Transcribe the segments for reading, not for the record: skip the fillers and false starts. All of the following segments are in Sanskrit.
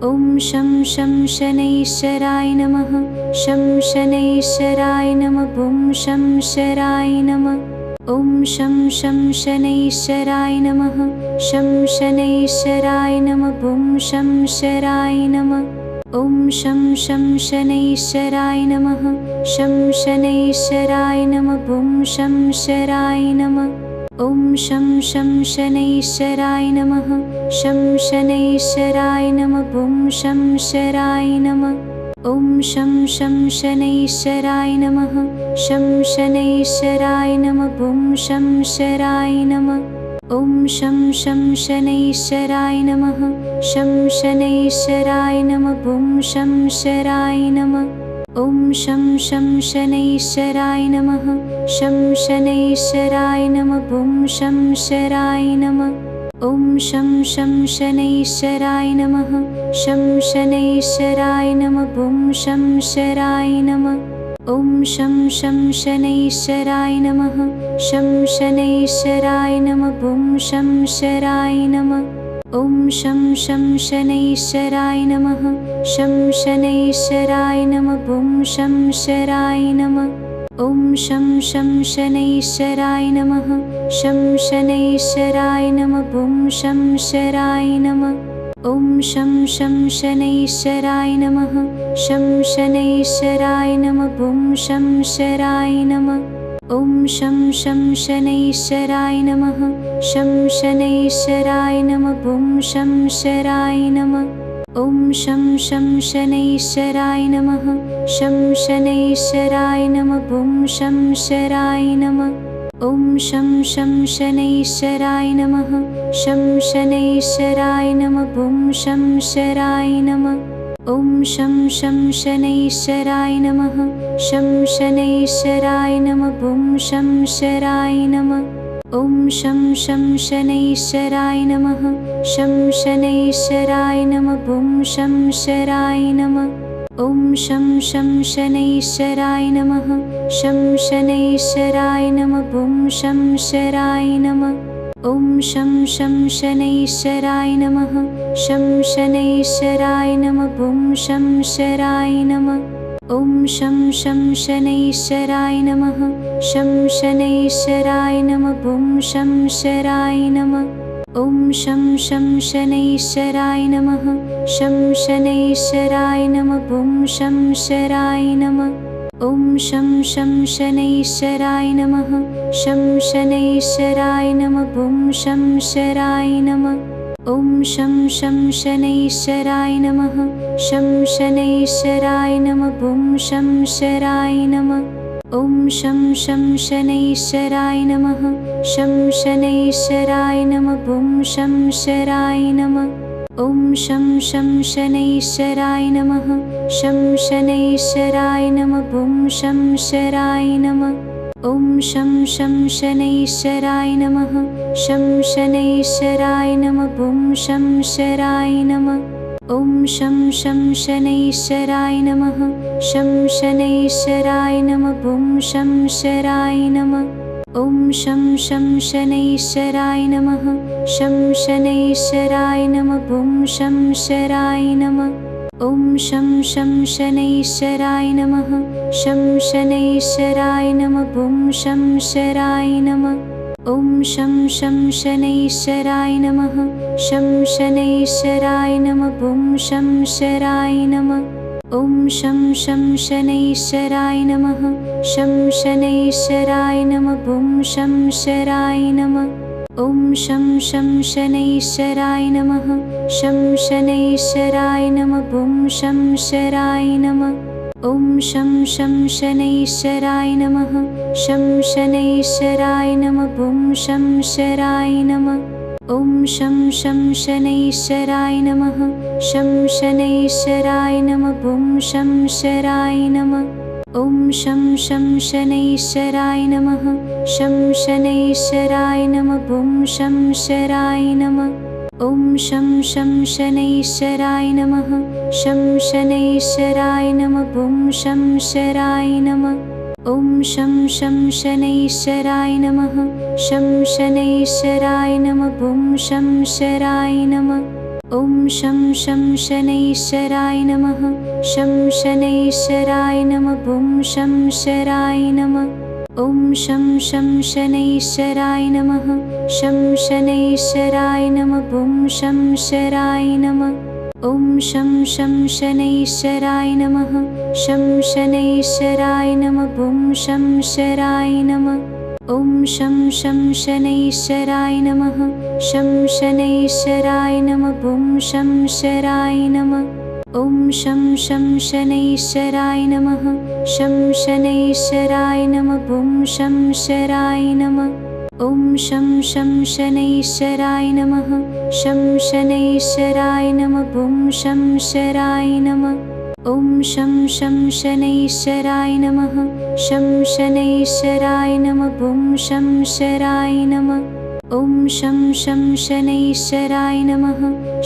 ॐ शं शनैश्चराय नमः। शं शनैश्चराय नमः। ॐ शं शराय नमः। ॐ शं शनैश्चराय नमः। शं शनैश्चराय नमः। ॐ शं शराय नमः। ॐ शं शनैश्चराय नमः। शं शनैश्चराय नमः। ॐ शं शराय नमः। ॐ शं शनैश्चराय नमः। शं शनैश्चराय नमः। ॐ शं शराय नमः। ॐ शं शनैश्चराय नमः। शं शनैश्चराय नमः। ॐ शं शराय नमः। ॐ शं शनैश्चराय नमः। शं शनैश्चराय नमः। ॐ शं शराय नमः। ॐ शं शनैश्चराय नमः। शं शनैश्चराय नमः। ॐ शं शराय नमः। ॐ शं शनैश्चराय नमः। शं शनैश्चराय नमः। ॐ शं शराय नमः। ॐ शं शनैश्चराय नमः। शं शनैश्चराय नमः। ॐ शं शराय नमः। ॐ शं शनैश्चराय नमः। शं शनैश्चराय नमः। ॐ शं शराय नमः। ॐ शं शनैश्चराय नमः। शं शनैश्चराय नमः। ॐ शं शराय नमः। ॐ शं शनैश्चराय नमः। शं शनैश्चराय नमः। ॐ शं शराय नमः। ॐ शं शनैश्चराय नमः। शं शनैश्चराय नमः। ॐ शं शराय नमः। ॐ शं शनैश्चराय नमः। शं शनैश्चराय नमः। ॐ शं शराय नमः। ॐ शं शनैश्चराय नमः। शं शनैश्चराय नमः। ॐ शं शराय नमः। ॐ शं शनैश्चराय नमः। शं शनैश्चराय नमः। ॐ शं शराय नमः। ॐ शं शनैश्चराय नमः। शं शनैश्चराय नमः। ॐ शं शराय नमः। ॐ शं शनैश्चराय नमः। शं शनैश्चराय नमः। ॐ शं शराय नमः। ॐ शं शनैश्चराय नमः। शं शनैश्चराय नमः। ॐ शं शराय नमः। ॐ शं शनैश्चराय नमः। शं शनैश्चराय नमः। ॐ शं शराय नमः। ॐ शं शनैश्चराय नमः। शं शनैश्चराय नमः। ॐ शं शराय नमः। ॐ शं शनैश्चराय नमः। शं शनैश्चराय नमः। ॐ शं शराय नमः। ॐ शं शनैश्चराय नमः। शं शनैश्चराय नमः। ॐ शं शराय नमः। ॐ शं शनैश्चराय नमः। शं शनैश्चराय नमः। ॐ शं शराय नमः। ॐ शं शनैश्चराय नमः। शं शनैश्चराय नमः। ॐ शं शराय नमः। ॐ शं शनैश्चराय नमः। शं शनैश्चराय नमः। ॐ शं शराय नमः। ॐ शं शनैश्चराय नमः। शं शनैश्चराय नमः। ॐ शं शराय नमः। ॐ शं शनैश्चराय नमः। शं शनैश्चराय नमः। ॐ शं शराय नमः। ॐ शं शनैश्चराय नमः। शं शनैश्चराय नमः। ॐ शं शराय नमः। ॐ शं शनैश्चराय नमः। शं शनैश्चराय नमः। ॐ शं शराय नमः। ॐ शं शनैश्चराय नमः। शं शनैश्चराय नमः। ॐ शं शराय नमः। ॐ शं शनैश्चराय नमः। शं शनैश्चराय नमः। ॐ शं शराय नमः। ॐ शं शनैश्चराय नमः। शं शनैश्चराय नमः। ॐ शं शराय नमः। ॐ शं शनैश्चराय नमः। शं शनैश्चराय नमः। ॐ शं शराय नमः। ॐ शं शनैश्चराय नमः। शं शनैश्चराय नमः। ॐ शं शराय नमः। ॐ शं शनैश्चराय नमः। शं शनैश्चराय नमः। ॐ शं शराय नमः। ॐ शं शनैश्चराय नमः। शं शनैश्चराय नमः। ॐ शं शराय नमः। ॐ शं शनैश्चराय नमः शं शनैश्चराय नमः ॐ शंशराय नमः ॐ शं शनैश्चराय नमः शं शनैश्चराय नमः ॐ शंशराय नमः ॐ शं शनैश्चराय नमः शं शनैश्चराय नमः ॐ शंशराय नमः ॐ शं शनैश्चराय नमः शं शनैश्चराय नमः ॐ शंशराय नमः ॐ शं शनैश्चराय नमः शं शनैश्चराय नमः ॐ शंशराय नमः ॐ शं शनैश्चराय नमः शं शनैश्चराय नमः ॐ शंशराय नमः ॐ शं शनैश्चराय नमः शं शनैश्चराय नमः ॐ शंशराय नमः ॐ शं शनैश्चराय नमः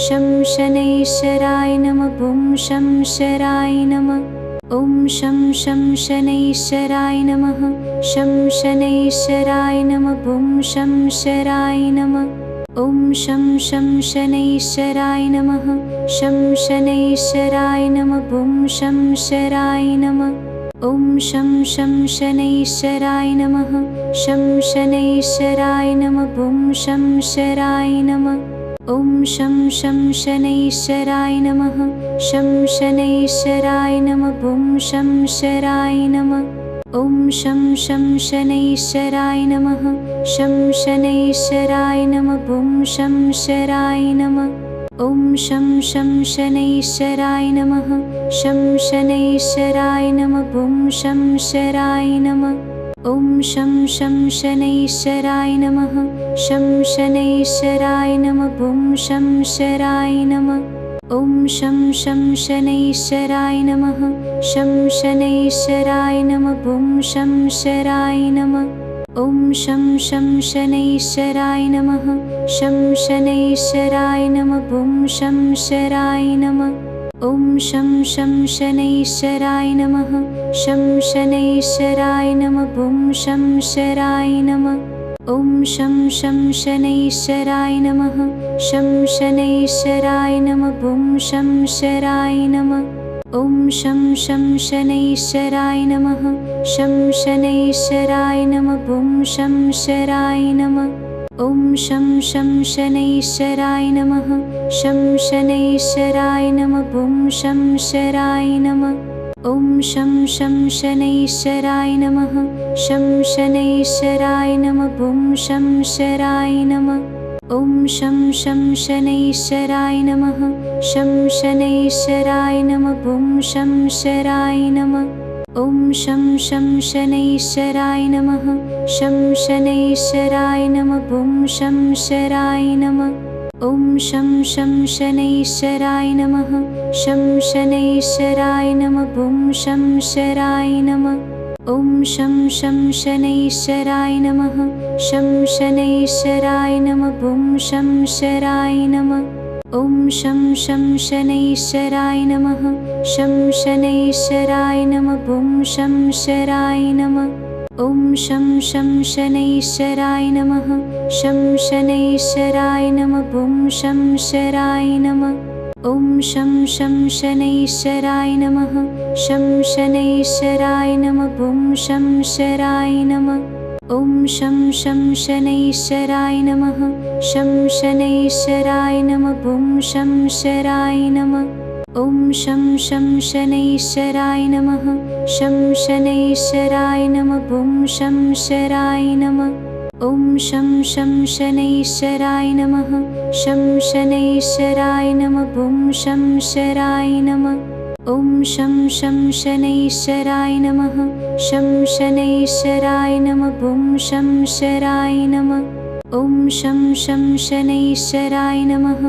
शं शनैश्चराय नमः ॐ शंशराय नमः ॐ शं शनैश्चराय नमः शं शनैश्चराय नमः ॐ शंशराय नमः ॐ शं शनैश्चराय नमः शं शनैश्चराय नमः ॐ शंशराय नमः ॐ शं शनैश्चराय नमः शं शनैश्चराय नमः ॐ शंशराय नमः ॐ शं शनैश्चराय नमः शं शनैश्चराय नमः ॐ शंशराय नमः ॐ शं शनैश्चराय नमः शं शनैश्चराय नमः ॐ शंशराय नमः ॐ शं शनैश्चराय नमः शं शनैश्चराय नमः ॐ शंशराय नमः ॐ शं शनैश्चराय नमः शं शनैश्चराय नमः ॐ शंशराय नमः ॐ शं शनैश्चराय नमः शं शनैश्चराय नमः ॐ शंशराय नमः ॐ शं शनैश्चराय नमः शं शनैश्चराय नमः ॐ शंशराय नमः ॐ शं शनैश्चराय नमः शं शनैश्चराय नमः ॐ शंशराय नमः ॐ शं शनैश्चराय नमः शं शनैश्चराय नमः ॐ शंशराय नमः ॐ शं शनैश्चराय नमः शं शनैश्चराय नमः ॐ शंशराय नमः ॐ शं शनैश्चराय नमः शं शनैश्चराय नमः ॐ शंशराय नमः ॐ शं शनैश्चराय नमः शं शनैश्चराय नमः ॐ शंशराय नमः ॐ शं शनैश्चराय नमः शं शनैश्चराय नमः ॐ शंशराय नमः ॐ शं शनैश्चराय नमः शं शनैश्चराय नमः ॐ शंशराय नमः ॐ शं शनैश्चराय नमः शं शनैश्चराय नमः ॐ शंशराय नमः ॐ शं शनैश्चराय नमः शं शनैश्चराय नमः ॐ शंशराय नमः ॐ शं शनैश्चराय नमः शं शनैश्चराय नमः ॐ शंशराय नमः ॐ शं शनैश्चराय नमः शं शनैश्चराय नमः ॐ शंशराय नमः ॐ शं शनैश्चराय नमः शं शनैश्चराय नमः ॐ शंशराय नमः ॐ शं शनैश्चराय नमः शं शनैश्चराय नमः ॐ शंशराय नमः ॐ शं शनैश्चराय नमः शं शनैश्चराय नमः ॐ शंशराय नमः ॐ शं शनैश्चराय नमः शं शनैश्चराय नमः ॐ शंशराय नमः ॐ शं शनैश्चराय नमः शं शनैश्चराय नमः ॐ शंशराय नमः ॐ शं शनैश्चराय नमः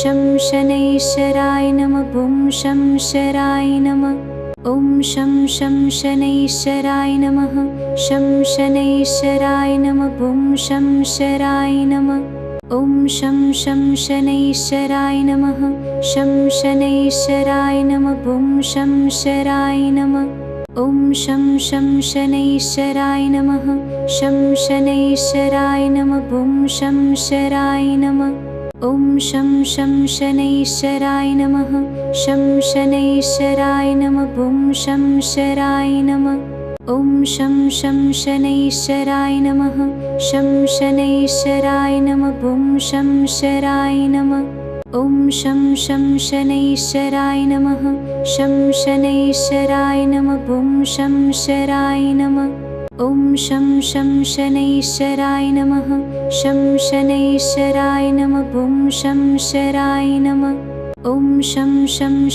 शं शनैश्चराय नमः ॐ शंशराय नमः ॐ शं शनैश्चराय नमः शं शनैश्चराय नमः ॐ शंशराय नमः ॐ शं शनैश्चराय नमः शं शनैश्चराय नमः ॐ शंशराय नमः ॐ शं शनैश्चराय नमः शं शनैश्चराय नमः ॐ शंशराय नमः ॐ शं शनैश्चराय नमः शं शनैश्चराय नमः ॐ शं शराय नमः ॐ शं शनैश्चराय नमः शं शनैश्चराय नमः ॐ शं शराय नमः ॐ शं शनैश्चराय नमः शं शनैश्चराय नमः ॐ शं शराय नमः ॐ शं शनैश्चराय नमः शं शनैश्चराय नमः ॐ शं शराय नमः ॐ शं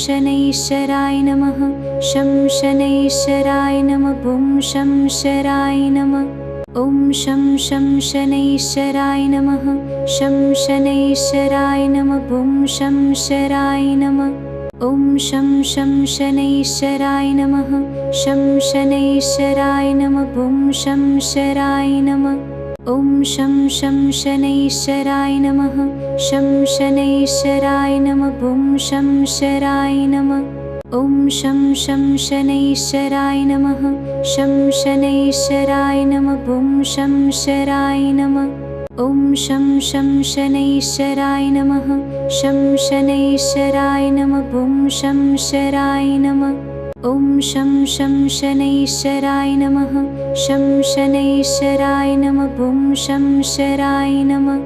शनैश्चराय नमः शं शनैश्चराय नमः ॐ शं शराय नमः ॐ शं शनैश्चराय नमः शं शनैश्चराय नमः ॐ शं शराय नमः ॐ शं शनैश्चराय नमः शं शनैश्चराय नमः ॐ शं शराय नमः ॐ शं शनैश्चराय नमः शं शनैश्चराय नमः ॐ शं शराय नमः ॐ शं शनैश्चराय नमः शं शनैश्चराय नमः ॐ शं शराय नमः ॐ शं शनैश्चराय नमः शं शनैश्चराय नमः ॐ शं शराय नमः ॐ शं शनैश्चराय नमः शं शनैश्चराय नमः ॐ शं शराय नमः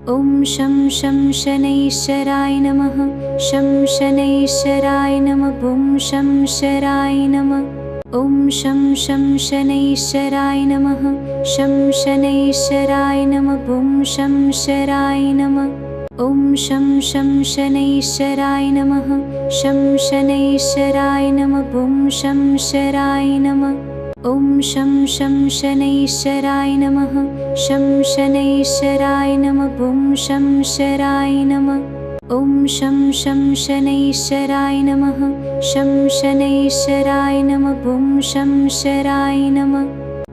ॐ शं शनैश्चराय नमः शं शनैश्चराय नमः ॐ शं शराय नमः ॐ शं शनैश्चराय नमः शं शनैश्चराय नमः ॐ शं शराय नमः ॐ शं शनैश्चराय नमः शं शनैश्चराय नमः ॐ शं शराय नमः ॐ शं शनैश्चराय नमः शं शनैश्चराय नमः ॐ शं शराय नमः ॐ शं शनैश्चराय नमः शं शनैश्चराय नमः ॐ शं शराय नमः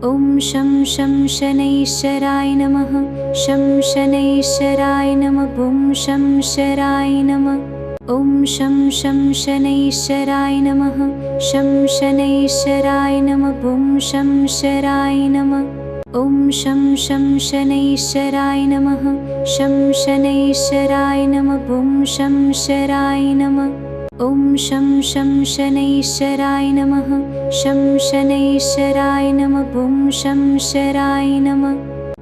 ॐ शं शनैश्चराय नमः शं शनैश्चराय नमः ॐ शं शराय नमः ॐ शं शनैश्चराय नमः शं शनैश्चराय नमः ॐ शं शराय नमः ॐ शं शनैश्चराय नमः शं शनैश्चराय नमः ॐ शं शराय नमः ॐ शं शनैश्चराय नमः शं शनैश्चराय नमः ॐ शं शराय नमः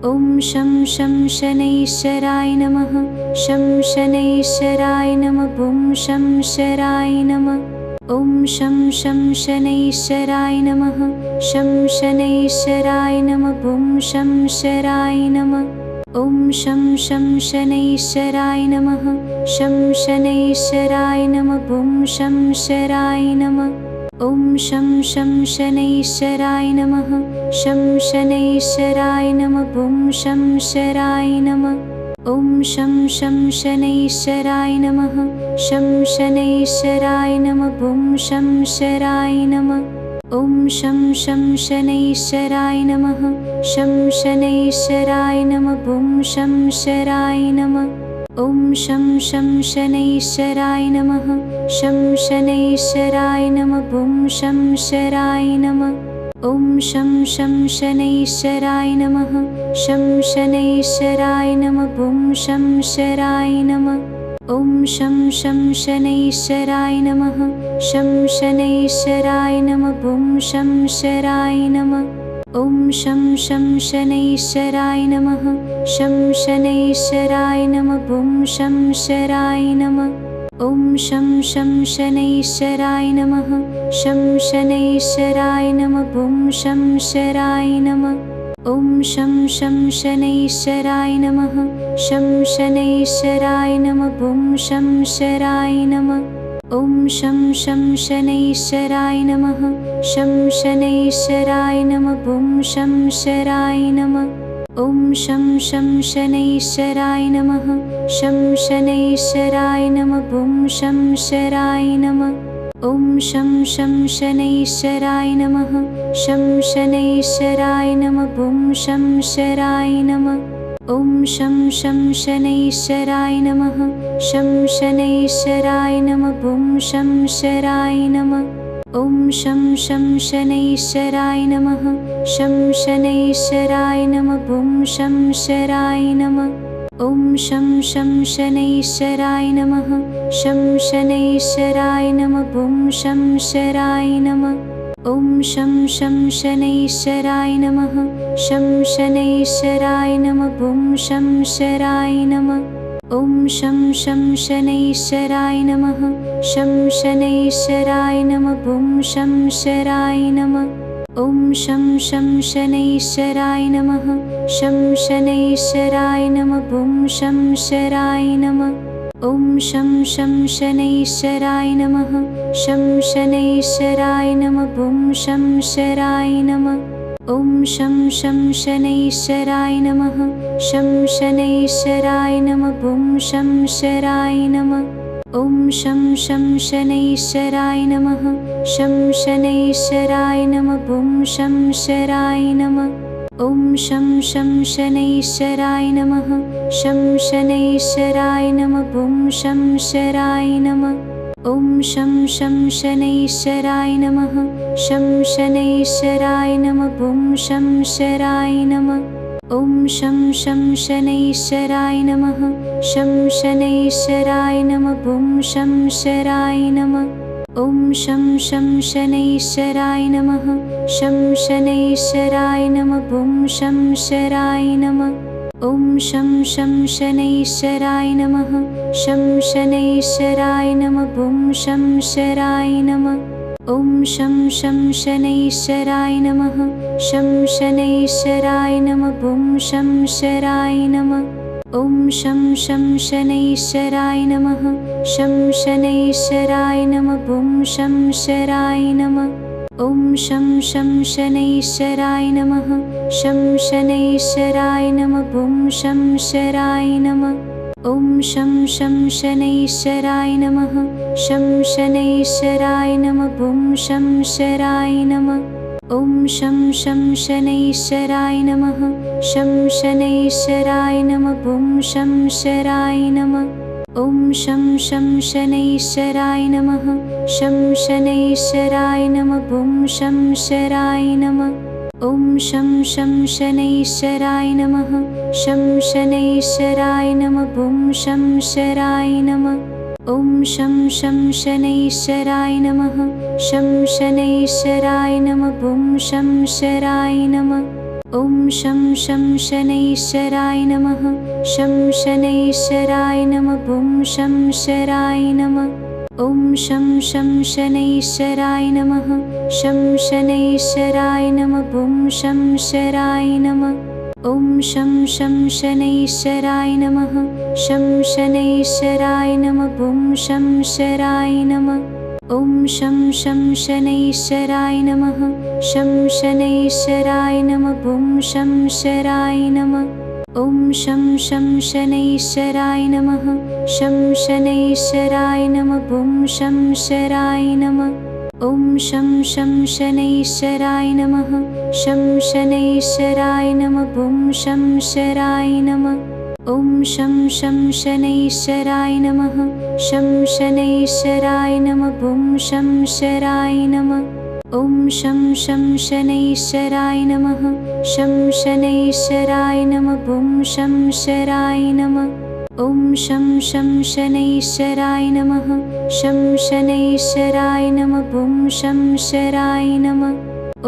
ॐ शं शनैश्चराय नमः शं शनैश्चराय नमः ॐ शं शराय नमः ॐ शं शनैश्चराय नमः शं शनैश्चराय नमः ॐ शं शराय नमः ॐ शं शनैश्चराय नमः शं शनैश्चराय नमः ॐ शं शराय नमः ॐ शं शनैश्चराय नमः शं शनैश्चराय नमः ॐ शं शराय नमः ॐ शं शनैश्चराय नमः शं शनैश्चराय नमः ॐ शं शराय नमः ॐ शं शनैश्चराय नमः शं शनैश्चराय नमः ॐ शं शराय नमः ॐ शं शनैश्चराय नमः शं शनैश्चराय नमः ॐ शं शराय नमः ॐ शं शनैश्चराय नमः शं शनैश्चराय नमः ॐ शं शराय नमः ॐ शं शनैश्चराय नमः शं शनैश्चराय नमः ॐ शं शराय नमः ॐ शं शनैश्चराय नमः शं शनैश्चराय नमः ॐ शं शराय नमः ॐ शं शनैश्चराय नमः शं शनैश्चराय नमः ॐ शं शराय नमः ॐ शं शनैश्चराय नमः शं शनैश्चराय नमः ॐ शं शराय नमः ॐ शं शनैश्चराय नमः शं शनैश्चराय नमः ॐ शं शराय नमः ॐ शं शनैश्चराय नमः शं शनैश्चराय नमः ॐ शं शराय नमः ॐ शं शनैश्चराय नमः शं शनैश्चराय नमः ॐ शं शराय नमः ॐ शं शनैश्चराय नमः शं शनैश्चराय नमः ॐ शं शराय नमः ॐ शं शनैश्चराय नमः शं शनैश्चराय नमः ॐ शं शराय नमः ॐ शं शनैश्चराय नमः शं शनैश्चराय नमः ॐ शं शराय नमः ॐ शं शनैश्चराय नमः शं शनैश्चराय नमः ॐ शं शराय नमः ॐ शं शनैश्चराय नमः शं शनैश्चराय नमः ॐ शं शराय नमः ॐ शं शनैश्चराय नमः शं शनैश्चराय नमः ॐ शं शराय नमः ॐ शं शनैश्चराय नमः शं शनैश्चराय नमः ॐ शं शराय नमः ॐ शं शनैश्चराय नमः शं शनैश्चराय नमः ॐ शं शराय नमः ॐ शं शनैश्चराय नमः शं शनैश्चराय नमः ॐ शं शराय नमः ॐ शं शनैश्चराय नमः शं शनैश्चराय नमः ॐ शं शराय नमः ॐ शं शनैश्चराय नमः शं शनैश्चराय नमः ॐ शं शराय नमः ॐ शं शनैश्चराय नमः शं शनैश्चराय नमः ॐ शं शराय नमः ॐ शं शनैश्चराय नमः शं शनैश्चराय नमः ॐ शं शराय नमः ॐ शं शनैश्चराय नमः शं शनैश्चराय नमः ॐ शं शराय नमः ॐ शं शनैश्चराय नमः शं शनैश्चराय नमः ॐ शं शराय नमः ॐ शं शनैश्चराय नमः शं शनैश्चराय नमः ॐ शं शराय नमः ॐ शं शनैश्चराय नमः शं शनैश्चराय नमः ॐ शं शराय नमः ॐ शं शनैश्चराय नमः शं शनैश्चराय नमः ॐ शं शराय नमः ॐ शं शनैश्चराय नमः शं शनैश्चराय नमः ॐ शं शराय नमः ॐ शं शनैश्चराय नमः शं शनैश्चराय नमः ॐ शं शराय नमः ॐ शं शनैश्चराय नमः शं शनैश्चराय नमः ॐ शं शराय नमः ॐ शं शनैश्चराय नमः शं शनैश्चराय नमः ॐ शं शराय नमः ॐ शं शनैश्चराय नमः शं शनैश्चराय नमः ॐ शं शराय नमः ॐ शं शनैश्चराय नमः शं शनैश्चराय नमः ॐ शं शराय नमः ॐ शं शनैश्चराय नमः शं शनैश्चराय नमः ॐ शं शराय नमः ॐ शं शनैश्चराय नमः शं शनैश्चराय नमः ॐ शं शराय नमः ॐ शं शनैश्चराय नमः शं शनैश्चराय नमः ॐ शं शराय नमः ॐ शं शनैश्चराय नमः शं शनैश्चराय नमः ॐ शं शराय नमः ॐ शं शनैश्चराय नमः शं शनैश्चराय नमः ॐ शं शराय नमः ॐ शं शनैश्चराय नमः शं शनैश्चराय नमः ॐ शं शराय नमः ॐ शं शनैश्चराय नमः शं शनैश्चराय नमः ॐ शं शराय नमः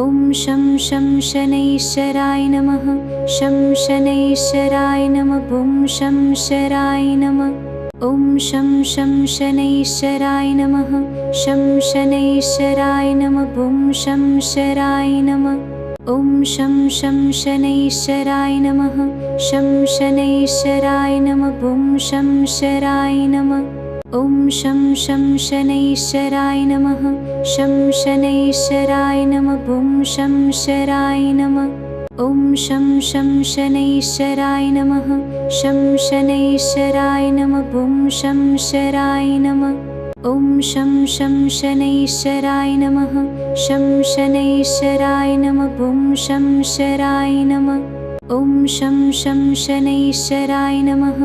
ॐ शं शनैश्चराय नमः शं शनैश्चराय नमः ॐ शं शराय नमः ॐ शं शनैश्चराय नमः शं शनैश्चराय नमः ॐ शं शराय नमः ॐ शं शनैश्चराय नमः शं शनैश्चराय नमः ॐ शं शराय नमः ॐ शं शनैश्चराय नमः शं शनैश्चराय नमः ॐ शं शराय नमः ॐ शं शनैश्चराय नमः शं शनैश्चराय नमः ॐ शं शराय नमः ॐ शं शनैश्चराय नमः शं शनैश्चराय नमः ॐ शं शराय नमः ॐ शं शनैश्चराय नमः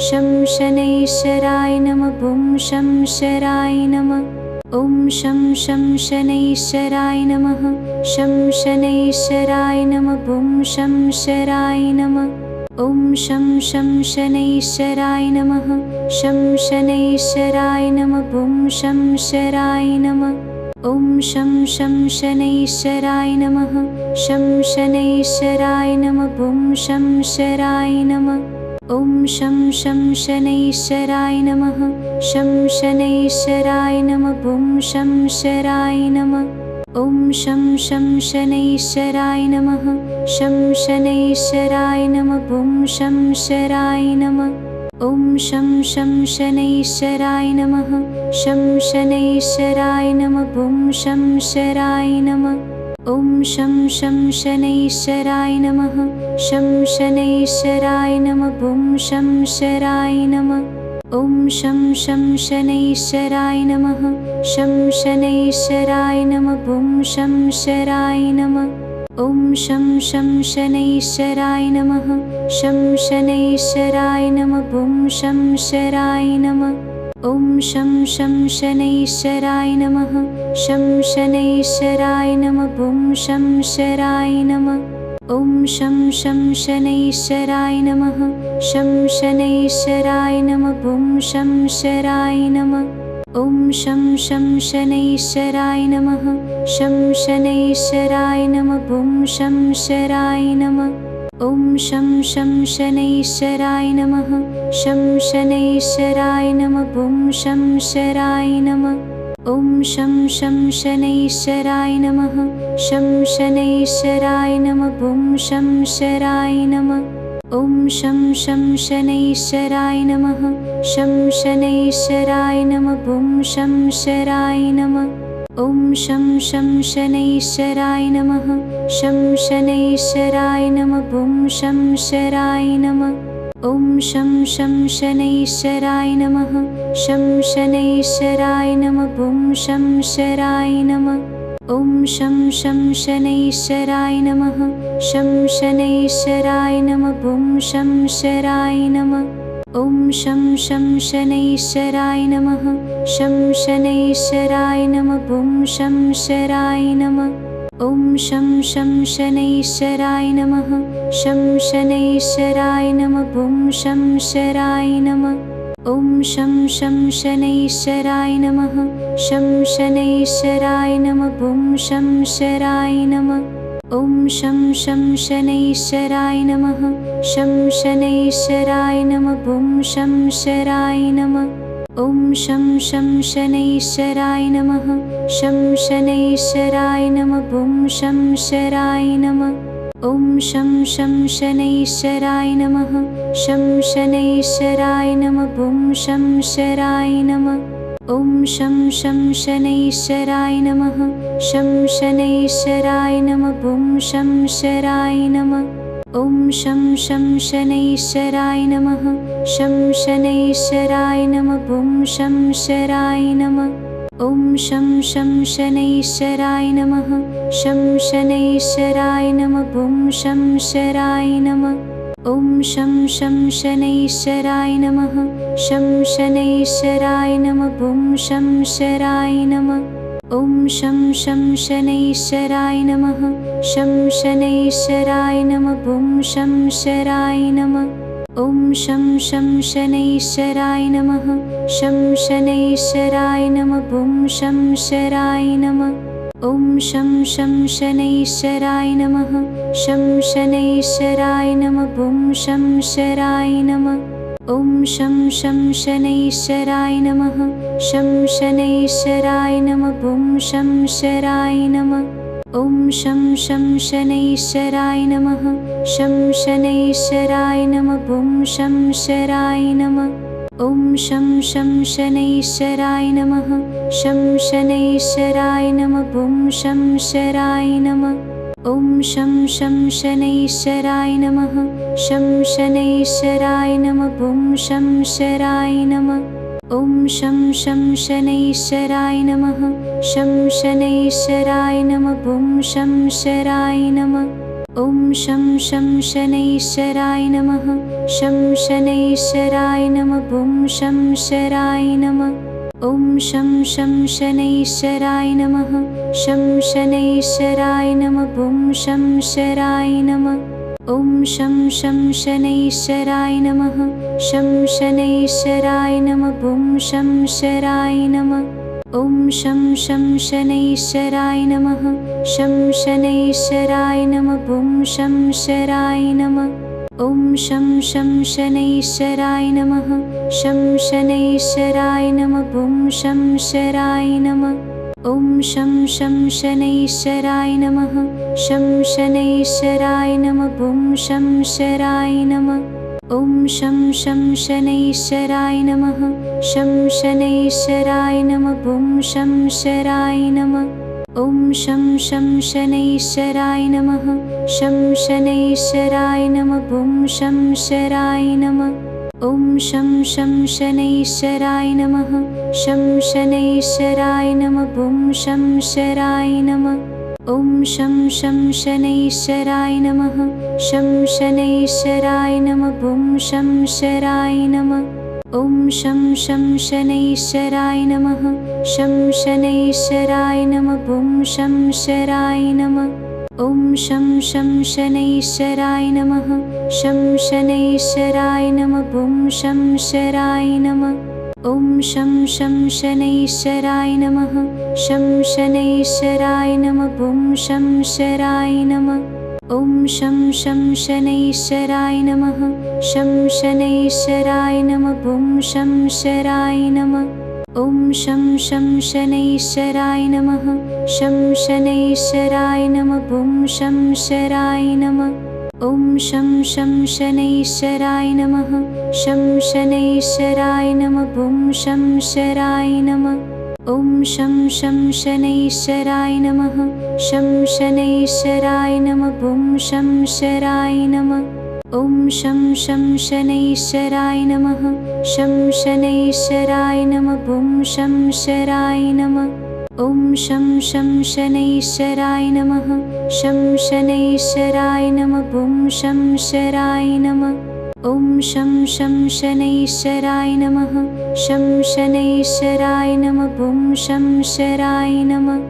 शं शनैश्चराय नमः ॐ शं शराय नमः ॐ शं शनैश्चराय नमः शं शनैश्चराय नमः ॐ शं शराय नमः ॐ शं शनैश्चराय नमः शं शनैश्चराय नमः ॐ शं शराय नमः ॐ शं शनैश्चराय नमः शं शनैश्चराय नमः ॐ शं शराय नमः ॐ शं शनैश्चराय नमः शं शनैश्चराय नमः ॐ शं शराय नमः ॐ शं शनैश्चराय नमः शं शनैश्चराय नमः ॐ शं शराय नमः ॐ शं शनैश्चराय नमः शं शनैश्चराय नमः ॐ शं शराय नमः ॐ शं शनैश्चराय नमः शं शनैश्चराय नमः ॐ शं शराय नमः ॐ शं शनैश्चराय नमः शं शनैश्चराय नमः ॐ शं शराय नमः ॐ शं शनैश्चराय नमः शं शनैश्चराय नमः ॐ शं शराय नमः ॐ शं शनैश्चराय नमः शं शनैश्चराय नमः ॐ शं शराय नमः ॐ शं शनैश्चराय नमः शं शनैश्चराय नमः ॐ शं शराय नमः ॐ शं शनैश्चराय नमः शं शनैश्चराय नमः ॐ शं शराय नमः ॐ शं शनैश्चराय नमः शं शनैश्चराय नमः ॐ शं शराय नमः ॐ शं शनैश्चराय नमः शं शनैश्चराय नमः ॐ शं शराय नमः ॐ शं शनैश्चराय नमः शं शनैश्चराय नमः ॐ शं शराय नमः ॐ शं शनैश्चराय नमः शं शनैश्चराय नमः ॐ शं शराय नमः ॐ शं शनैश्चराय नमः शं शनैश्चराय नमः ॐ शं शराय नमः ॐ शं शनैश्चराय नमः शं शनैश्चराय नमः ॐ शं शराय नमः ॐ शं शनैश्चराय नमः शं शनैश्चराय नमः ॐ शं शराय नमः ॐ शं शनैश्चराय नमः शं शनैश्चराय नमः ॐ शं शराय नमः ॐ शं शनैश्चराय नमः शं शनैश्चराय नमः ॐ शं शराय नमः ॐ शं शनैश्चराय नमः शं शनैश्चराय नमः ॐ शं शराय नमः ॐ शं शनैश्चराय नमः शं शनैश्चराय नमः ॐ शं शराय नमः ॐ शं शनैश्चराय नमः शं शनैश्चराय नमः ॐ शं शराय नमः ॐ शं शनैश्चराय नमः शं शनैश्चराय नमः ॐ शं शराय नमः ॐ शं शनैश्चराय नमः शं शनैश्चराय नमः ॐ शं शराय नमः ॐ शं शनैश्चराय नमः शं शनैश्चराय नमः ॐ शं शराय नमः ॐ शं शनैश्चराय नमः शं शनैश्चराय नमः ॐ शं शराय नमः ॐ शं शनैश्चराय नमः शं शनैश्चराय नमः ॐ शं शराय नमः ॐ शं शनैश्चराय नमः शं शनैश्चराय नमः ॐ शं शराय नमः ॐ शं शनैश्चराय नमः शं शनैश्चराय नमः ॐ शं शराय नमः ॐ शं शनैश्चराय नमः शं शनैश्चराय नमः ॐ शं शराय नमः ॐ शं शनैश्चराय नमः शं शनैश्चराय नमः ॐ शं शराय नमः ॐ शं शनैश्चराय नमः शं शनैश्चराय नमः ॐ शं शराय नमः ॐ शं शनैश्चराय नमः शं शनैश्चराय नमः ॐ शं शराय नमः ॐ शं शनैश्चराय नमः शं शनैश्चराय नमः ॐ शं शराय नमः ॐ शं शनैश्चराय नमः शं शनैश्चराय नमः ॐ शं शराय नमः ॐ शं शनैश्चराय नमः शं शनैश्चराय नमः ॐ शं शराय नमः ॐ शं शनैश्चराय नमः शं शनैश्चराय नमः ॐ शं शराय नमः ॐ शं शनैश्चराय नमः शं शनैश्चराय नमः ॐ शं शराय नमः ॐ शं शनैश्चराय नमः शं शनैश्चराय नमः ॐ शं शराय नमः ॐ शं शनैश्चराय नमः शं शनैश्चराय नमः ॐ शं शराय नमः ॐ शं शनैश्चराय नमः शं शनैश्चराय नमः ॐ शं शराय नमः ॐ शं शनैश्चराय नमः शं शनैश्चराय नमः ॐ शं शराय नमः ॐ शं शनैश्चराय नमः शं शनैश्चराय नमः ॐ शं शराय नमः ॐ शं शनैश्चराय नमः शं शनैश्चराय नमः ॐ शं शराय नमः ॐ शं शनैश्चराय नमः शं शनैश्चराय नमः ॐ शं शराय नमः ॐ शं शनैश्चराय नमः शं शनैश्चराय नमः ॐ शं शराय नमः ॐ शं शनैश्चराय नमः शं शनैश्चराय नमः ॐ शं शराय नमः ॐ शं शनैश्चराय नमः शं शनैश्चराय नमः ॐ शं शराय नमः ॐ शं शनैश्चराय नमः शं शनैश्चराय नमः ॐ शं शराय नमः ॐ शं शनैश्चराय नमः शं शनैश्चराय नमः ॐ शं शराय नमः ॐ शं शनैश्चराय नमः शं शनैश्चराय नमः ॐ शं शराय नमः ॐ शं शनैश्चराय नमः शं शनैश्चराय नमः ॐ शं शराय नमः ॐ शं शनैश्चराय नमः शं शनैश्चराय नमः ॐ शं शराय नमः ॐ शं शनैश्चराय नमः शं शनैश्चराय नमः ॐ शं शराय नमः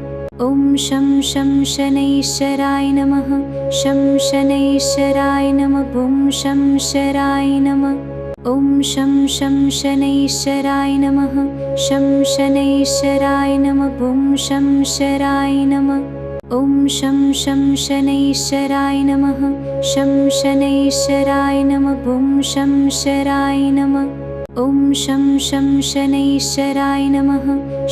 ॐ शं शनैश्चराय नमः शं शनैश्चराय नमः ॐ शं शराय नमः ॐ शं शनैश्चराय नमः शं शनैश्चराय नमः ॐ शं शराय नमः ॐ शं शनैश्चराय नमः शं शनैश्चराय नमः ॐ शं शराय नमः ॐ शं शनैश्चराय नमः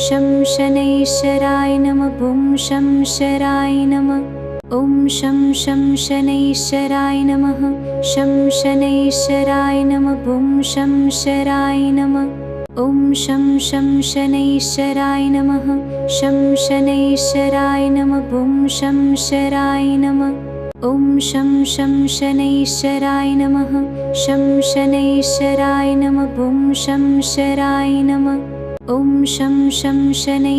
शं शनैश्चराय नमः ॐ शं शराय नमः ॐ शं शनैश्चराय नमः शं शनैश्चराय नमः ॐ शं शराय नमः ॐ शं शनैश्चराय नमः शं शनैश्चराय नमः ॐ शं शराय नमः ॐ शं शनैश्चराय नमः शं शनैश्चराय नमः ॐ शं शराय नमः ॐ शं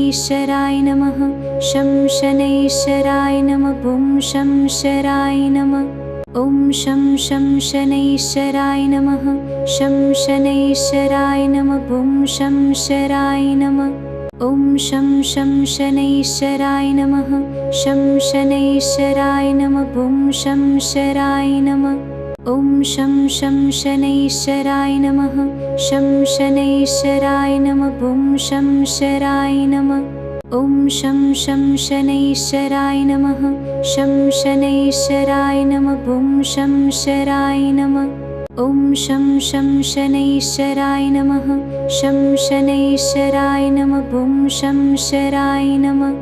शनैश्चराय नमः शं शनैश्चराय नमः ॐ शं शराय नमः ॐ शं शनैश्चराय नमः शं शनैश्चराय नमः ॐ शं शराय नमः ॐ शं शनैश्चराय नमः शं शनैश्चराय नमः ॐ शं शराय नमः ॐ शं शनैश्चराय नमः शं शनैश्चराय नमः ॐ शं शराय नमः ॐ शं शनैश्चराय नमः शं शनैश्चराय नमः ॐ शं शराय नमः ॐ शं शनैश्चराय नमः शं शनैश्चराय नमः ॐ शं शराय नमः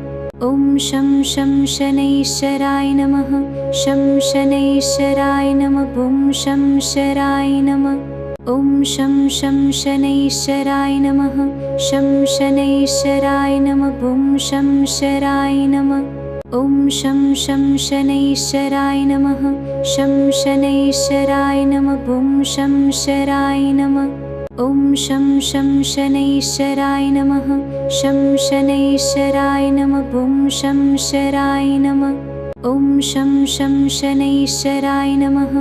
ॐ शं शनैश्चराय नमः शं शनैश्चराय नमः ॐ शं शराय नमः ॐ शं शनैश्चराय नमः शं शनैश्चराय नमः ॐ शं शराय नमः ॐ शं शनैश्चराय नमः शं शनैश्चराय नमः ॐ शं शराय नमः ॐ शं शनैश्चराय नमः शं शनैश्चराय नमः ॐ शं शराय नमः ॐ शं शनैश्चराय नमः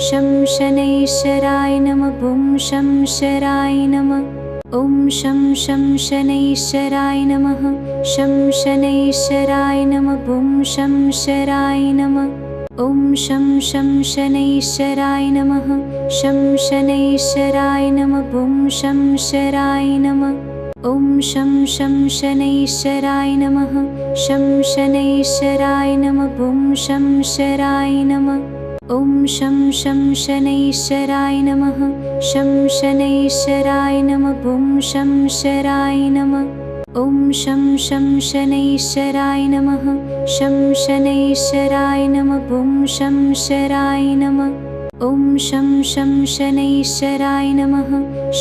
शं शनैश्चराय नमः ॐ शं शराय नमः ॐ शं शनैश्चराय नमः शं शनैश्चराय नमः ॐ शं शराय नमः ॐ शं शनैश्चराय नमः शं शनैश्चराय नमः ॐ शं शराय नमः ॐ शं शनैश्चराय नमः शं शनैश्चराय नमः ॐ शं शराय नमः ॐ शं शनैश्चराय नमः शं शनैश्चराय नमः ॐ शं शराय नमः ॐ शं शनैश्चराय नमः शं शनैश्चराय नमः ॐ शं शराय नमः ॐ शं शनैश्चराय नमः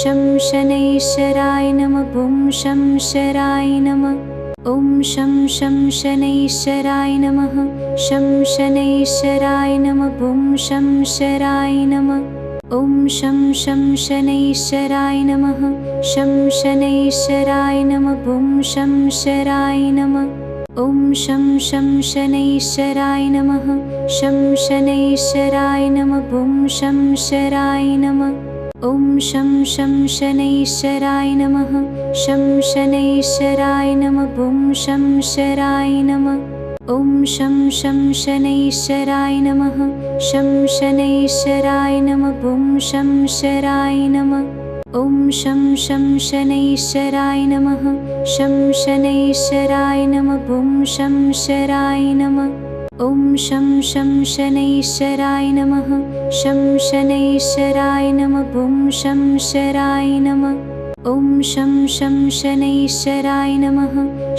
शं शनैश्चराय नमः ॐ शं शराय नमः ॐ शं शनैश्चराय नमः शं शनैश्चराय नमः ॐ शं शराय नमः ॐ शं शनैश्चराय नमः शं शनैश्चराय नमः ॐ शं शराय नमः ॐ शं शनैश्चराय नमः शं शनैश्चराय नमः ॐ शं शराय नमः ॐ शं शनैश्चराय नमः शं शनैश्चराय नमः ॐ शं शराय नमः ॐ शं शनैश्चराय नमः शं शनैश्चराय नमः ॐ शं शराय नमः ॐ शं शनैश्चराय नमः शं शनैश्चराय नमः ॐ शं शराय नमः ॐ शं शनैश्चराय नमः शं शनैश्चराय नमः ॐ शं शराय नमः ॐ शं शनैश्चराय नमः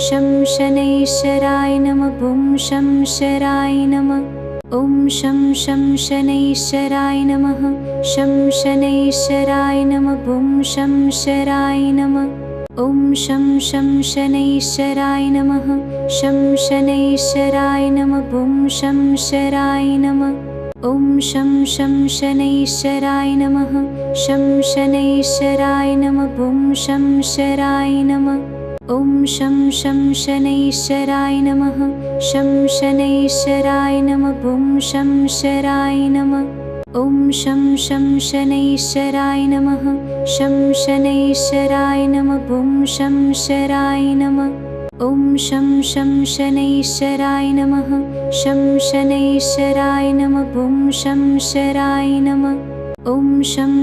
शं शनैश्चराय नमः ॐ शं शराय नमः ॐ शं शनैश्चराय नमः शं शनैश्चराय नमः ॐ शं शराय नमः ॐ शं शनैश्चराय नमः शं शनैश्चराय नमः ॐ शं शराय नमः ॐ शं शनैश्चराय नमः शं शनैश्चराय नमः ॐ शं शराय नमः ॐ शं शनैश्चराय नमः शं शनैश्चराय नमः ॐ शं शराय नमः ॐ शं शनैश्चराय नमः शं शनैश्चराय नमः ॐ शं शराय नमः ॐ शं शनैश्चराय नमः शं शनैश्चराय नमः ॐ शं शराय नमः ॐ शं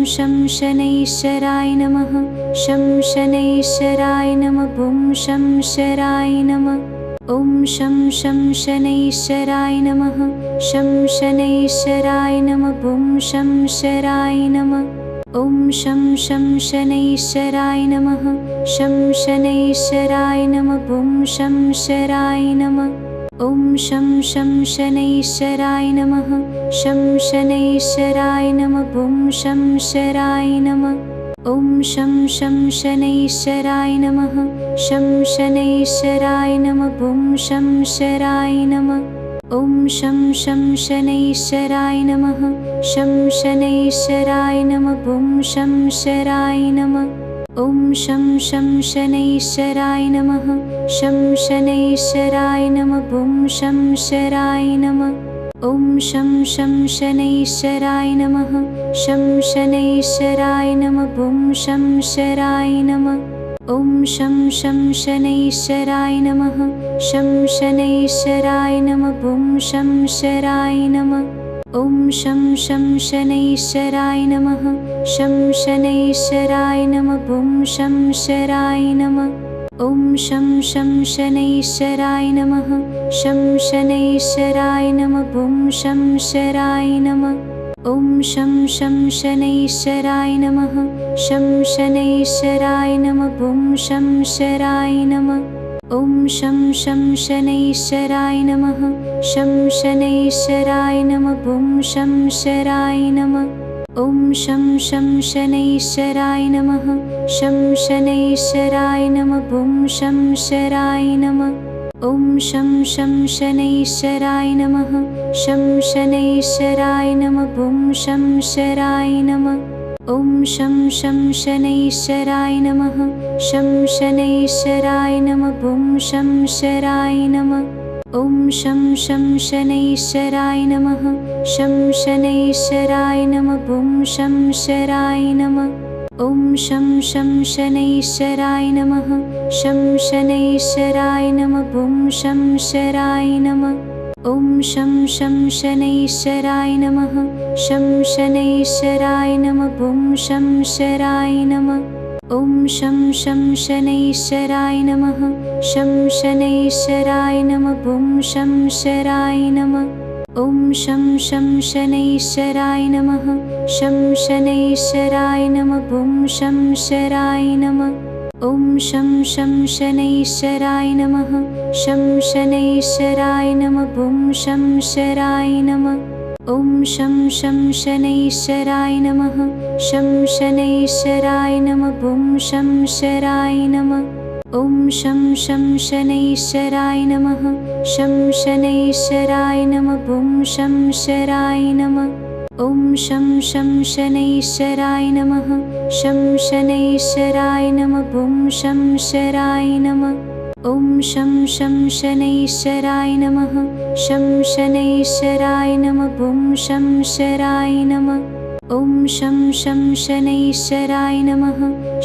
शनैश्चराय नमः शं शनैश्चराय नमः ॐ शं शराय नमः ॐ शं शनैश्चराय नमः शं शनैश्चराय नमः ॐ शं शराय नमः ॐ शं शनैश्चराय नमः शं शनैश्चराय नमः ॐ शं शराय नमः ॐ शं शनैश्चराय नमः शं शनैश्चराय नमः ॐ शं शराय नमः ॐ शं शनैश्चराय नमः शं शनैश्चराय नमः ॐ शं शराय नमः ॐ शं शनैश्चराय नमः शं शनैश्चराय नमः ॐ शं शराय नमः ॐ शं शनैश्चराय नमः शं शनैश्चराय नमः ॐ शं शराय नमः ॐ शं शनैश्चराय नमः शं शनैश्चराय नमः ॐ शं शराय नमः ॐ शं शनैश्चराय नमः शं शनैश्चराय नमः ॐ शं शराय नमः ॐ शं शनैश्चराय नमः शं शनैश्चराय नमः ॐ शं शराय नमः ॐ शं शनैश्चराय नमः शं शनैश्चराय नमः ॐ शं शराय नमः ॐ शं शनैश्चराय नमः शं शनैश्चराय नमः ॐ शं शराय नमः ॐ शं शनैश्चराय नमः शं शनैश्चराय नमः ॐ शं शराय नमः ॐ शं शनैश्चराय नमः शं शनैश्चराय नमः ॐ शं शराय नमः ॐ शं शनैश्चराय नमः शं शनैश्चराय नमः ॐ शं शराय नमः ॐ शं शनैश्चराय नमः शं शनैश्चराय नमः ॐ शं शराय नमः ॐ शं शनैश्चराय नमः शं शनैश्चराय नमः ॐ शं शराय नमः ॐ शं शनैश्चराय नमः शं शनैश्चराय नमः ॐ शं शराय नमः ॐ शं शनैश्चराय नमः शं शनैश्चराय नमः ॐ शं शराय नमः ॐ शं शनैश्चराय नमः शं शनैश्चराय नमः ॐ शं शराय नमः ॐ शं शनैश्चराय नमः शं शनैश्चराय नमः ॐ शं शराय नमः ॐ शं शनैश्चराय नमः शं शनैश्चराय नमः ॐ शं शराय नमः ॐ शं शनैश्चराय नमः शं शनैश्चराय नमः ॐ शं शराय नमः ॐ शं शनैश्चराय नमः शं शनैश्चराय नमः ॐ शं शराय नमः ॐ शं शनैश्चराय नमः शं शनैश्चराय नमः ॐ शं शराय नमः ॐ शं शनैश्चराय नमः शं शनैश्चराय नमः ॐ शं शराय नमः ॐ शं शनैश्चराय नमः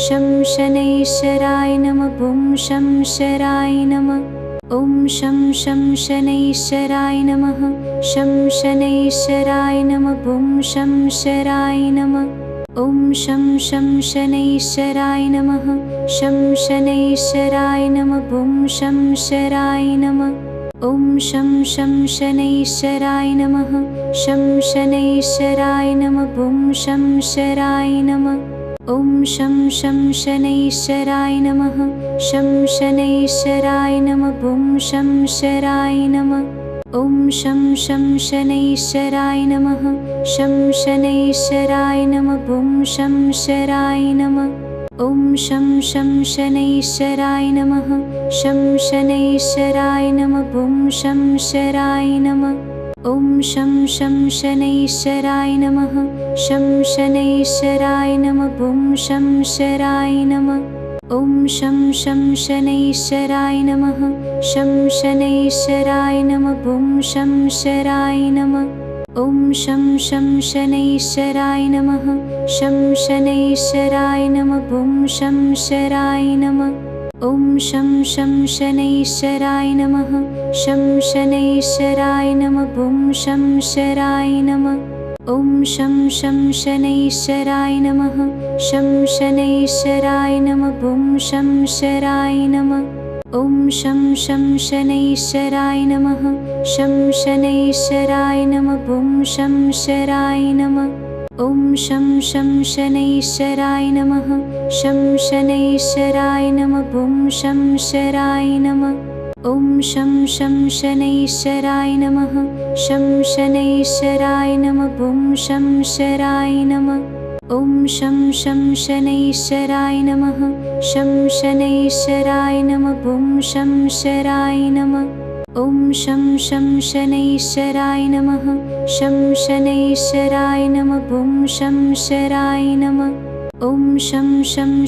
शं शनैश्चराय नमः ॐ शं शराय नमः ॐ शं शनैश्चराय नमः शं शनैश्चराय नमः ॐ शं शराय नमः ॐ शं शनैश्चराय नमः शं शनैश्चराय नमः ॐ शं शराय नमः ॐ शं शनैश्चराय नमः शं शनैश्चराय नमः ॐ शं शराय नमः ॐ शं शनैश्चराय नमः शं शनैश्चराय नमः ॐ शं शराय नमः ॐ शं शनैश्चराय नमः शं शनैश्चराय नमः ॐ शं शराय नमः ॐ शं शनैश्चराय नमः शं शनैश्चराय नमः ॐ शं शराय नमः ॐ शं शनैश्चराय नमः शं शनैश्चराय नमः ॐ शं शराय नमः ॐ शं शनैश्चराय नमः शं शनैश्चराय नमः ॐ शं शराय नमः ॐ शं शनैश्चराय नमः शं शनैश्चराय नमः ॐ शं शराय नमः ॐ शं शनैश्चराय नमः शं शनैश्चराय नमः ॐ शं शराय नमः ॐ शं शनैश्चराय नमः शं शनैश्चराय नमः ॐ शं शराय नमः ॐ शं शनैश्चराय नमः शं शनैश्चराय नमः ॐ शं शराय नमः ॐ शं शनैश्चराय नमः शं शनैश्चराय नमः ॐ शं शराय नमः ॐ शं शनैश्चराय नमः शं शनैश्चराय नमः ॐ शं शराय नमः ॐ शं शनैश्चराय नमः शं शनैश्चराय नमः ॐ शं शराय नमः ॐ शं शनैश्चराय नमः शं शनैश्चराय नमः ॐ शं शराय नमः ॐ शं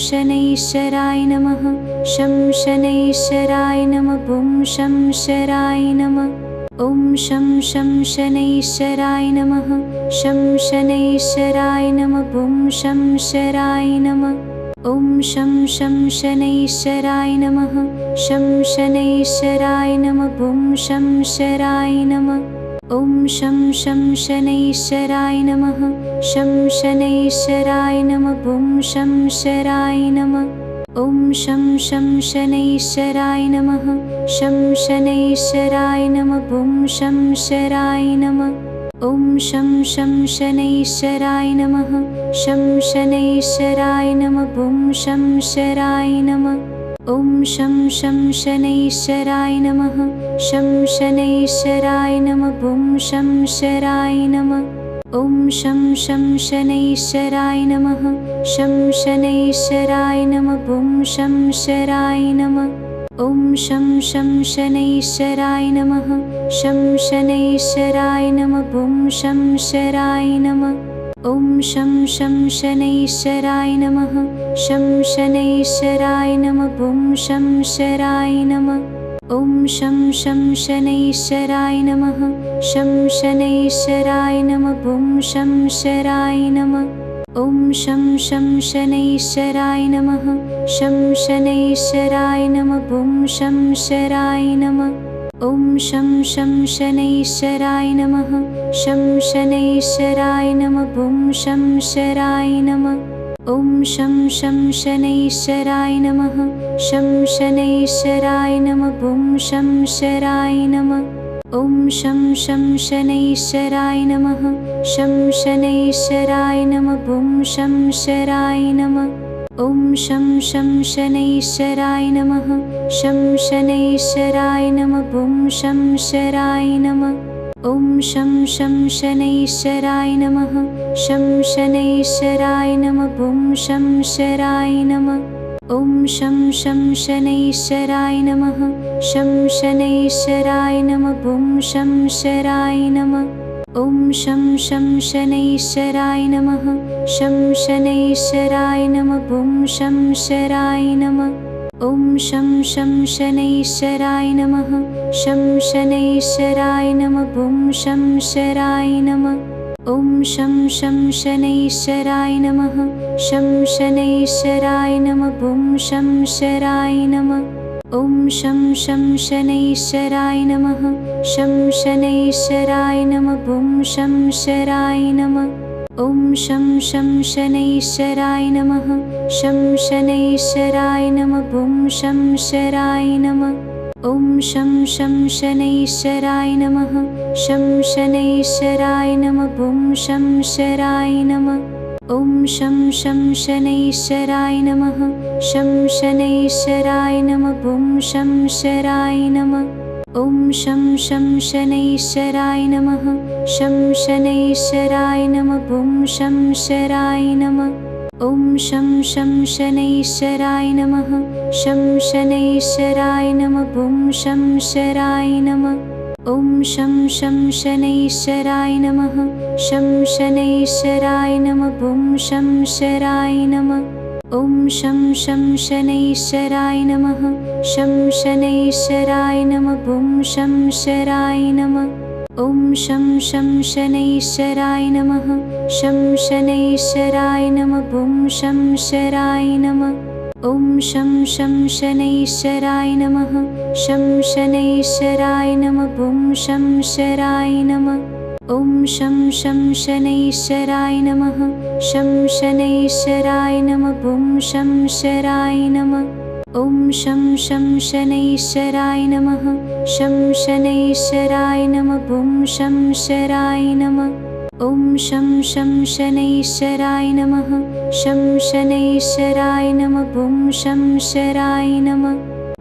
शनैश्चराय नमः शं शनैश्चराय नमः ॐ शं शराय नमः ॐ शं शनैश्चराय नमः शं शनैश्चराय नमः ॐ शं शराय नमः ॐ शं शनैश्चराय नमः शं शनैश्चराय नमः ॐ शं शराय नमः ॐ शं शनैश्चराय नमः शं शनैश्चराय नमः ॐ शं शराय नमः ॐ शं शनैश्चराय नमः शं शनैश्चराय नमः ॐ शं शराय नमः ॐ शं शनैश्चराय नमः शं शनैश्चराय नमः ॐ शं शराय नमः ॐ शं शनैश्चराय नमः शं शनैश्चराय नमः ॐ शं शराय नमः ॐ शं शनैश्चराय नमः शं शनैश्चराय नमः ॐ शं शराय नमः ॐ शं शनैश्चराय नमः शं शनैश्चराय नमः ॐ शं शराय नमः ॐ शं शनैश्चराय नमः शं शनैश्चराय नमः ॐ शं शराय नमः ॐ शं शनैश्चराय नमः शं शनैश्चराय नमः ॐ शं शराय नमः ॐ शं शनैश्चराय नमः शं शनैश्चराय नमः ॐ शं शराय नमः ॐ शं शनैश्चराय नमः शं शनैश्चराय नमः ॐ शंशराय नमः ॐ शं शनैश्चराय नमः शं शनैश्चराय नमः ॐ शंशराय नमः ॐ शं शनैश्चराय नमः शं शनैश्चराय नमः ॐ शंशराय नमः ॐ शं शनैश्चराय नमः शं शनैश्चराय नमः ॐ शंशराय नमः ॐ शं शनैश्चराय नमः शं शनैश्चराय नमः ॐ शंशराय नमः ॐ शं शनैश्चराय नमः शं शनैश्चराय नमः ॐ शंशराय नमः ॐ शं शनैश्चराय नमः शं शनैश्चराय नमः ॐ शंशराय नमः ॐ शं शनैश्चराय नमः शं शनैश्चराय नमः ॐ शंशराय नमः ॐ शं शनैश्चराय नमः शं शनैश्चराय नमः ॐ शंशराय नमः ॐ शं शनैश्चराय नमः शं शनैश्चराय नमः ॐ शंशराय नमः ॐ शं शनैश्चराय नमः शं शनैश्चराय नमः ॐ शंशराय नमः ॐ शं शनैश्चराय नमः शं शनैश्चराय नमः ॐ शंशराय नमः ॐ शं शनैश्चराय नमः शं शनैश्चराय नमः ॐ शंशराय नमः ॐ शं शनैश्चराय नमः शं शनैश्चराय नमः ॐ शंशराय नमः ॐ शं शनैश्चराय नमः शं शनैश्चराय नमः ॐ शंशराय नमः ॐ शं शनैश्चराय नमः शं शनैश्चराय नमः ॐ शंशराय नमः ॐ शं शनैश्चराय नमः शं शनैश्चराय नमः ॐ शंशराय नमः ॐ शं शनैश्चराय नमः शं शनैश्चराय नमः ॐ शंशराय नमः ॐ शं शनैश्चराय नमः शं शनैश्चराय नमः ॐ शंशराय नमः ॐ शं शनैश्चराय नमः शं शनैश्चराय नमः ॐ शंशराय नमः ॐ शं शनैश्चराय नमः शं शनैश्चराय नमः ॐ शंशराय नमः ॐ शं शनैश्चराय नमः शं शनैश्चराय नमः ॐ शंशराय नमः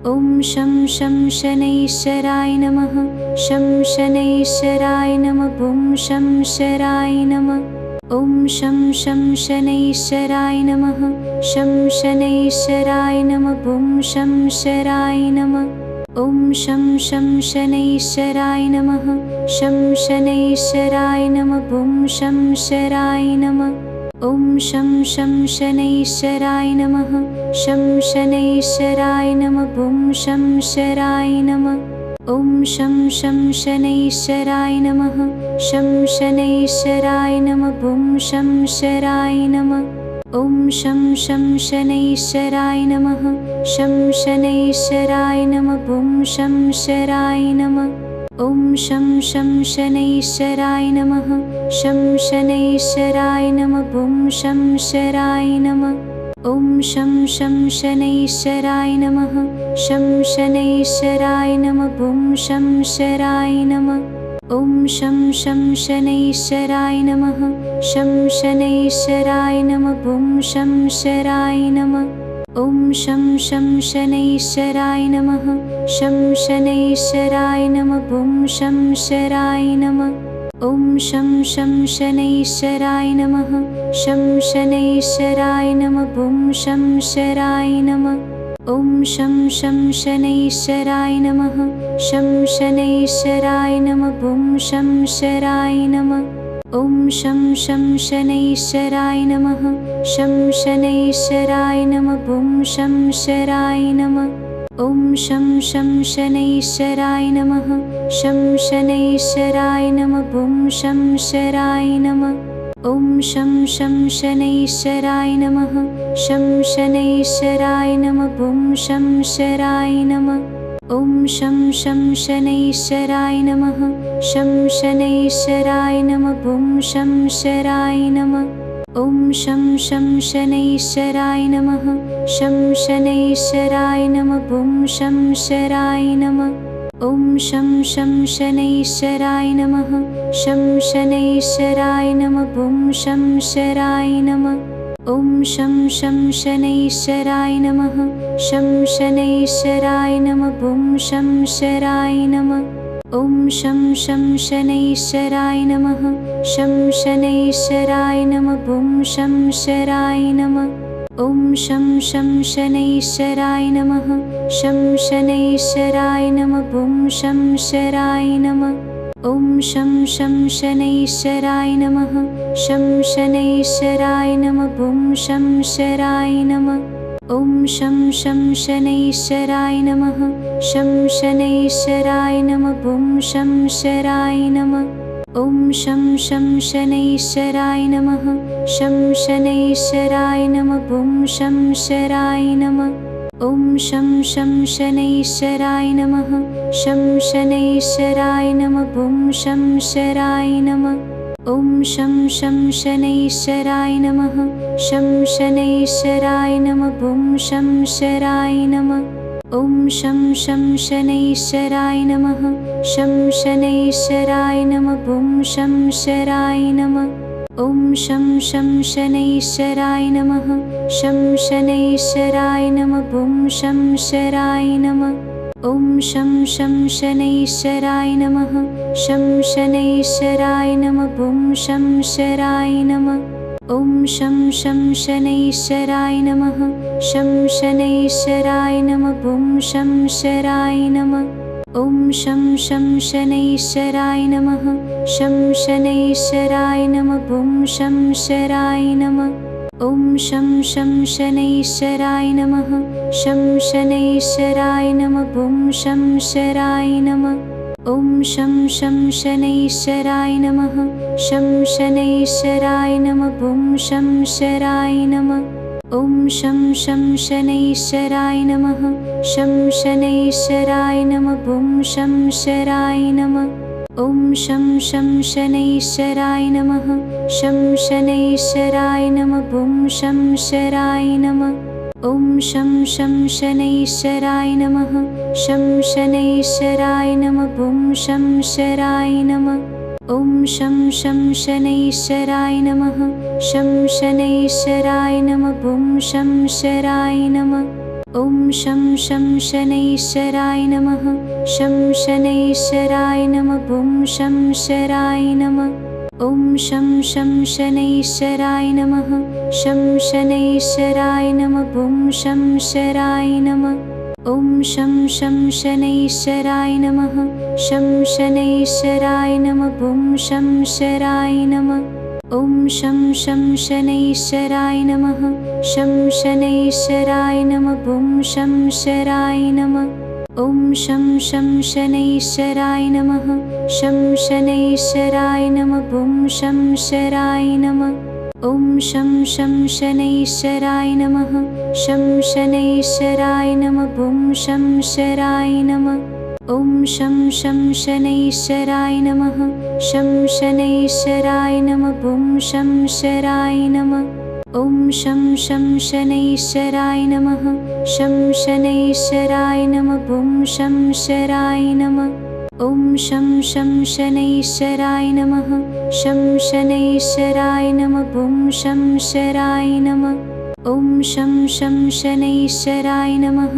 ॐ शं शनैश्चराय नमः शं शनैश्चराय नमः ॐ शंशराय नमः ॐ शं शनैश्चराय नमः शं शनैश्चराय नमः ॐ शंशराय नमः ॐ शं शनैश्चराय नमः शं शनैश्चराय नमः ॐ शंशराय नमः ॐ शं शनैश्चराय नमः शं शनैश्चराय नमः ॐ शंशराय नमः ॐ शं शनैश्चराय नमः शं शनैश्चराय नमः ॐ शंशराय नमः ॐ शं शनैश्चराय नमः शं शनैश्चराय नमः ॐ शंशराय नमः ॐ शं शनैश्चराय नमः शं शनैश्चराय नमः ॐ शंशराय नमः ॐ शं शनैश्चराय नमः शं शनैश्चराय नमः ॐ शंशराय नमः ॐ शं शनैश्चराय नमः शं शनैश्चराय नमः ॐ शंशराय नमः ॐ शं शनैश्चराय नमः शं शनैश्चराय नमः ॐ शंशराय नमः ॐ शं शनैश्चराय नमः शं शनैश्चराय नमः ॐ शंशराय नमः ॐ शं शनैश्चराय नमः शं शनैश्चराय नमः ॐ शंशराय नमः ॐ शं शनैश्चराय नमः शं शनैश्चराय नमः ॐ शंशराय नमः ॐ शं शनैश्चराय नमः शं शनैश्चराय नमः ॐ शंशराय नमः ॐ शं शनैश्चराय नमः शं शनैश्चराय नमः ॐ शंशराय नमः ॐ शं शनैश्चराय नमः शं शनैश्चराय नमः ॐ शं शराय नमः ॐ शं शनैश्चराय नमः शं शनैश्चराय नमः ॐ शं शराय नमः ॐ शं शनैश्चराय नमः शं शनैश्चराय नमः ॐ शं शराय नमः ॐ शं शनैश्चराय नमः शं शनैश्चराय नमः ॐ शं शराय नमः ॐ शं शनैश्चराय नमः शं शनैश्चराय नमः ॐ शं शराय नमः ॐ शं शनैश्चराय नमः शं शनैश्चराय नमः ॐ शं शराय नमः ॐ शं शनैश्चराय नमः शं शनैश्चराय नमः ॐ शं शराय नमः ॐ शं शनैश्चराय नमः शं शनैश्चराय नमः ॐ शं शराय नमः ॐ शं शनैश्चराय नमः शं शनैश्चराय नमः ॐ शं शराय नमः ॐ शं शनैश्चराय नमः शं शनैश्चराय नमः ॐ शं शराय नमः ॐ शं शनैश्चराय नमः शं शनैश्चराय नमः ॐ शं शराय नमः ॐ शं शनैश्चराय नमः शं शनैश्चराय नमः ॐ शं शराय नमः ॐ शं शनैश्चराय नमः शं शनैश्चराय नमः ॐ शं शराय नमः ॐ शं शनैश्चराय नमः शं शनैश्चराय नमः ॐ शं शराय नमः ॐ शं शनैश्चराय नमः शं शनैश्चराय नमः ॐ शं शराय नमः ॐ शं शनैश्चराय नमः शं शनैश्चराय नमः ॐ शं शराय नमः ॐ शं शनैश्चराय नमः शं शनैश्चराय नमः ॐ शं शराय नमः ॐ शं शनैश्चराय नमः शं शनैश्चराय नमः ॐ शं शराय नमः ॐ शं शनैश्चराय नमः शं शनैश्चराय नमः ॐ शं शराय नमः ॐ शं शनैश्चराय नमः शं शनैश्चराय नमः ॐ शं शराय नमः ॐ शं शनैश्चराय नमः शं शनैश्चराय नमः ॐ शं शराय नमः ॐ शं शनैश्चराय नमः शं शनैश्चराय नमः ॐ शं शराय नमः ॐ शं शनैश्चराय नमः शं शनैश्चराय नमः ॐ शं शराय नमः ॐ शं शनैश्चराय नमः शं शनैश्चराय नमः ॐ शं शराय नमः ॐ शं शनैश्चराय नमः शं शनैश्चराय नमः ॐ शं शराय नमः ॐ शं शनैश्चराय नमः शं शनैश्चराय नमः ॐ शं शराय नमः ॐ शं शनैश्चराय नमः शं शनैश्चराय नमः ॐ शं शराय नमः ॐ शं शनैश्चराय नमः शं शनैश्चराय नमः ॐ शं शराय नमः ॐ शं शनैश्चराय नमः शं शनैश्चराय नमः ॐ शं शराय नमः ॐ शं शनैश्चराय नमः शं शनैश्चराय नमः ॐ शं शराय नमः ॐ शं शनैश्चराय नमः शं शनैश्चराय नमः ॐ शं शराय नमः ॐ शं शनैश्चराय नमः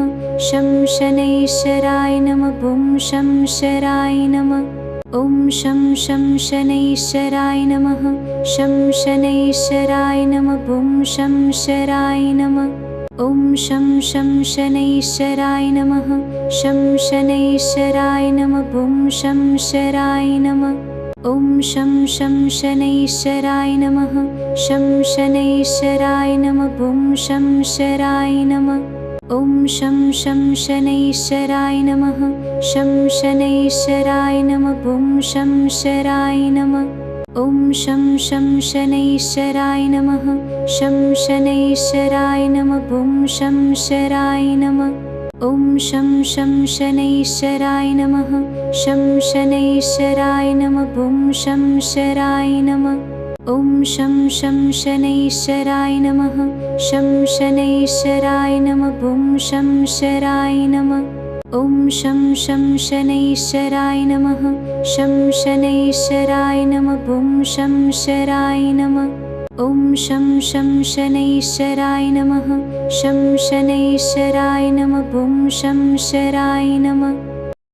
शं शनैश्चराय नमः ॐ शं शराय नमः ॐ शं शनैश्चराय नमः शं शनैश्चराय नमः ॐ शं शराय नमः ॐ शं शनैश्चराय नमः शं शनैश्चराय नमः ॐ शं शराय नमः ॐ शं शनैश्चराय नमः शं शनैश्चराय नमः ॐ शं शराय नमः ॐ शं शनैश्चराय नमः शं शनैश्चराय नमः ॐ शं शराय नमः ॐ शं शनैश्चराय नमः शं शनैश्चराय नमः ॐ शं शराय नमः ॐ शं शनैश्चराय नमः शं शनैश्चराय नमः ॐ शंशराय नमः ॐ शं शनैश्चराय नमः शं शनैश्चराय नमः ॐ शंशराय नमः ॐ शं शनैश्चराय नमः शं शनैश्चराय नमः ॐ शंशराय नमः ॐ शं शनैश्चराय नमः शं शनैश्चराय नमः ॐ शंशराय नमः